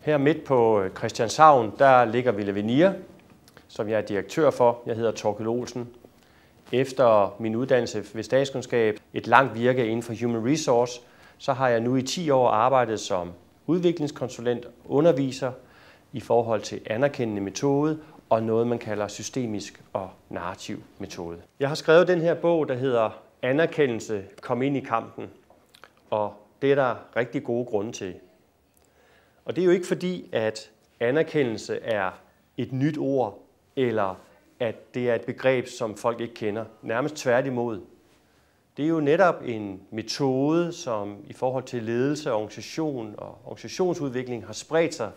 Her midt på Christianshavn, der ligger Villa Venia, som jeg er direktør for. Jeg hedder Thorkild Olsen. Efter min uddannelse ved statskundskab, et langt virke inden for Human Resource, så har jeg nu i 10 år arbejdet som udviklingskonsulent, underviser i forhold til anerkendende metode og noget, man kalder systemisk og narrativ metode. Jeg har skrevet den her bog, der hedder Anerkendelse, kom ind i kampen, og det er der rigtig gode grunde til. Og det er jo ikke fordi, at anerkendelse er et nyt ord, eller at det er et begreb, som folk ikke kender. Nærmest tværtimod. Det er jo netop en metode, som i forhold til ledelse, organisation og organisationsudvikling har spredt sig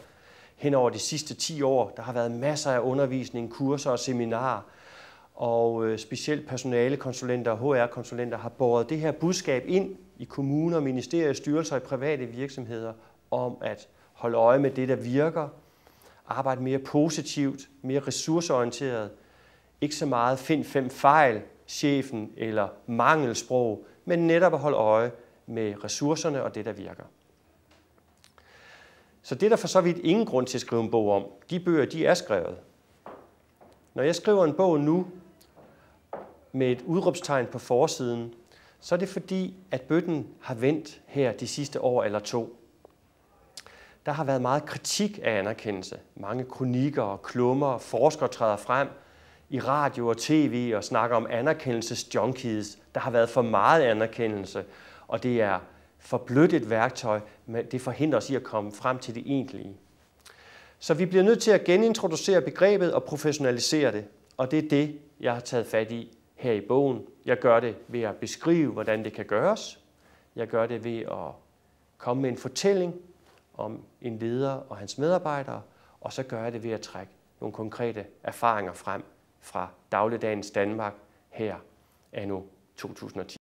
hen over de sidste 10 år. Der har været masser af undervisning, kurser og seminarer, og specielt personalekonsulenter og HR-konsulenter har båret det her budskab ind i kommuner, ministerier, styrelser og private virksomheder om at holde øje med det, der virker, arbejde mere positivt, mere ressourceorienteret, ikke så meget find 5 fejl, chefen eller mangelsprog, men netop at holde øje med ressourcerne og det, der virker. Så det er der for så vidt ingen grund til at skrive en bog om. De bøger, de er skrevet. Når jeg skriver en bog nu med et udråbstegn på forsiden, så er det fordi, at bøtten har vendt her de sidste år eller 2. Der har været meget kritik af anerkendelse. Mange kronikker og klummer og forskere træder frem i radio og tv og snakker om anerkendelsesjunkies. Der har været for meget anerkendelse, og det er for blødt et værktøj, men det forhindrer os i at komme frem til det egentlige. Så vi bliver nødt til at genintroducere begrebet og professionalisere det, og det er det, jeg har taget fat i her i bogen. Jeg gør det ved at beskrive, hvordan det kan gøres. Jeg gør det ved at komme med en fortælling om en leder og hans medarbejdere, og så gør jeg det ved at trække nogle konkrete erfaringer frem fra dagligdagens Danmark her anno 2010.